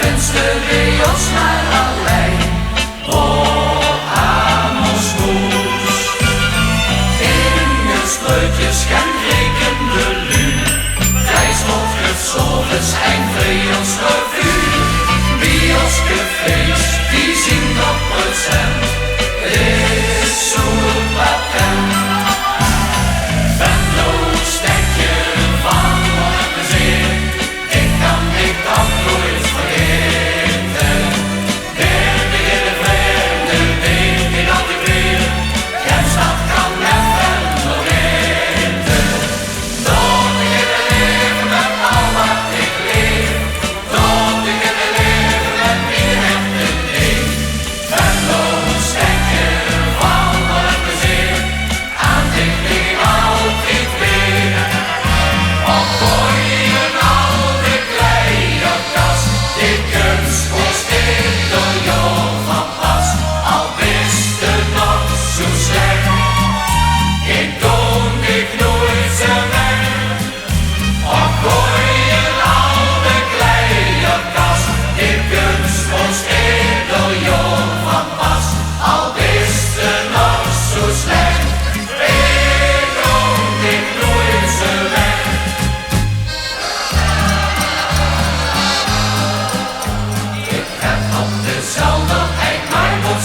venster bij ons naar alleen. Oh, Amos moes. In het sleutjes gaan rekende lu. Vrijstof gezorgd en bij ons revue. Bij ons gefeest, die zien op procent. Is zo patent.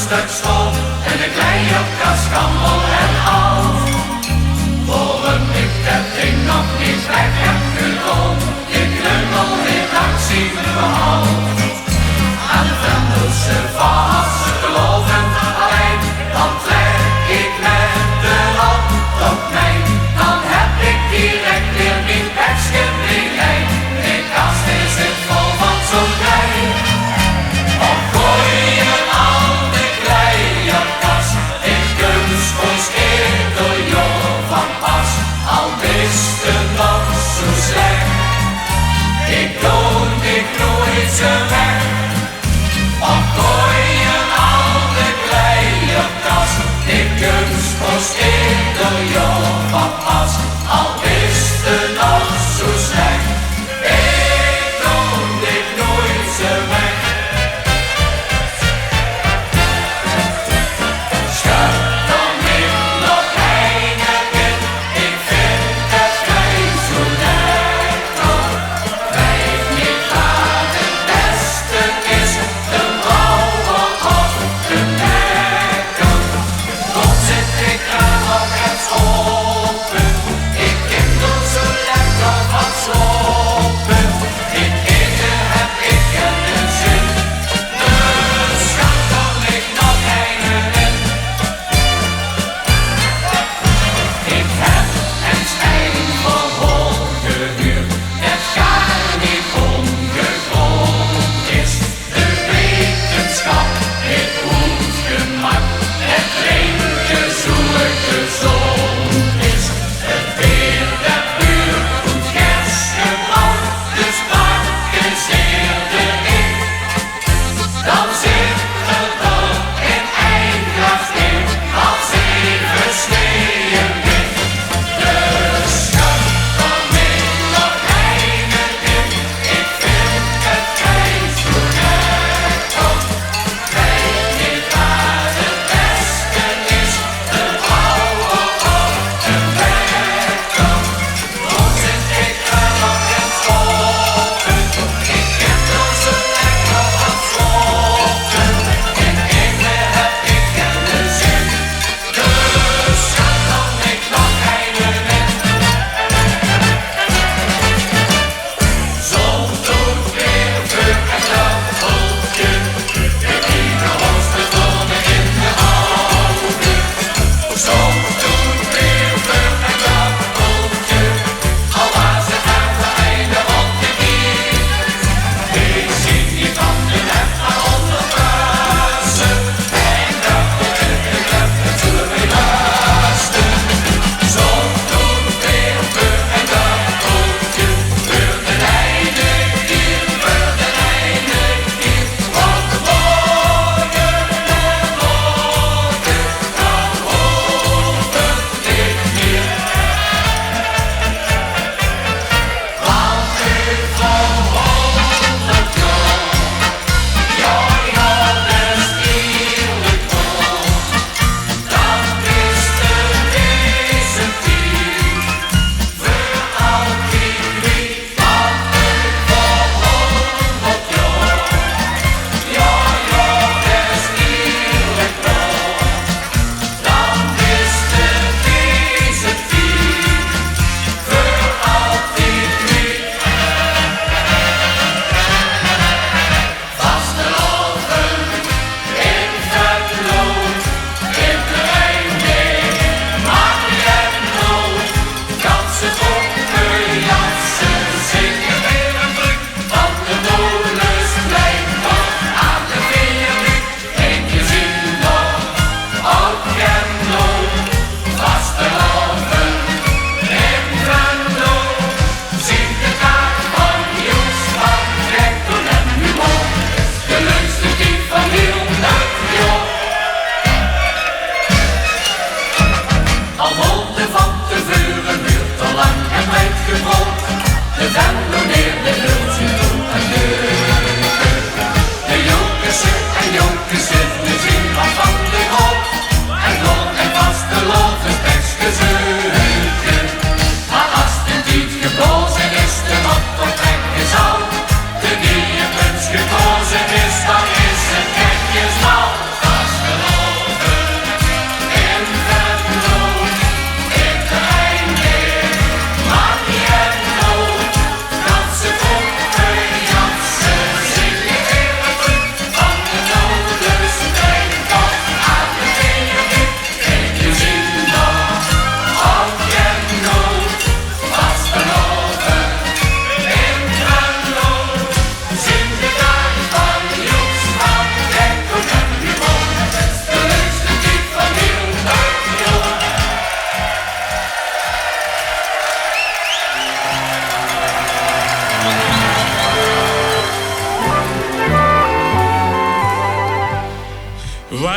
Stuk stof en een kleine kast, kammel en al. Waarom ik dat ding nog niet weg heb genomen, je klungel in actie behaald. Aan de Vendelse vast geloven alleen, dan trek ik met de hand op mij. Dan heb ik direct weer mijn pekske heen. De kast is het vol van zo'n klein. Of gooi je al de kleine kast, ik kunst ons door jou van pas. Al wist het nog zo slecht, ik doe dit nooit zo weg. Of gooi je al de kleine kast, ik kunst ons door jou van pas. Al wist het nog zo slecht, ik doe dit nooit zo weg. Open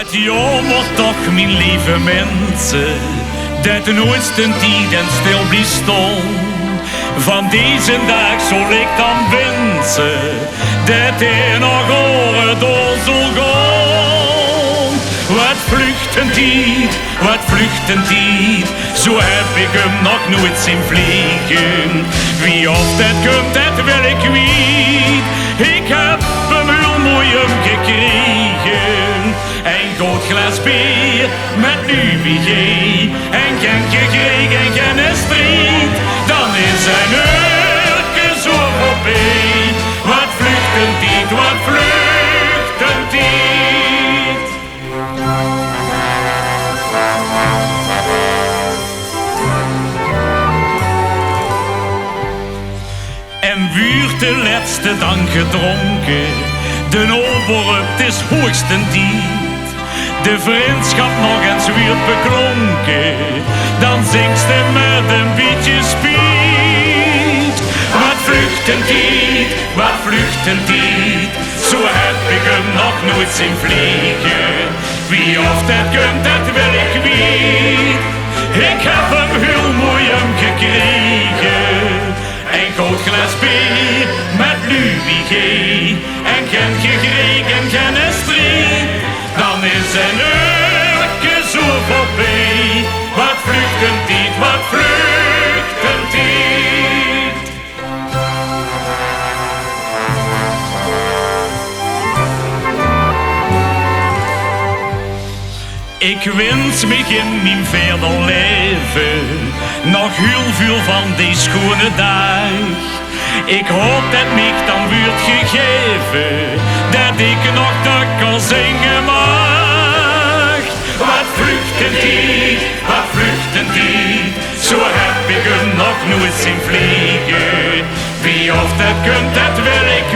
Wat jammer toch, mijn lieve mensen, dat de nooitste tijd en stil blijft staan. Van deze dag zal ik dan wensen, dat hij nog oren door zal gaan. Wat vluchtentijd, zo heb ik hem nog nooit zien vliegen. Wie of dat komt, dat wil ik weet. Ik heb hem heel mooi gekregen. Een groot glas bier met UVG. En geen gekregen en geen strijd. Dan is zijn uurtje zo voorbij. Wat vluchtentijd, wat vluchtentijd. En vuurt de laatste dan gedronken, de ober, het is hoogste tijd. De vriendschap nog eens weer beklonken, dan zingt ze met een beetje speed. Wat vluchtentijd, zo heb ik hem nog nooit zien vliegen. Wie of dat komt, dat wil ik weet. Ik heb hem heel mooi gekregen. Een groot glas bier met UVG. En geen gekregen en geen strijd. Dan is zijn uurtje zo voorbij. Wat vluchtentijd, wat vluchtentijd. Ik wens me in mijn verder leven nog heel veel van die schone dag. Ik hoop dat mij dan wordt gegeven, dat ik nog dat kan zingen mag. Wat vluchtentijd, zo heb ik hem nog nooit zien vliegen. Wie of dat kunt, dat wil ik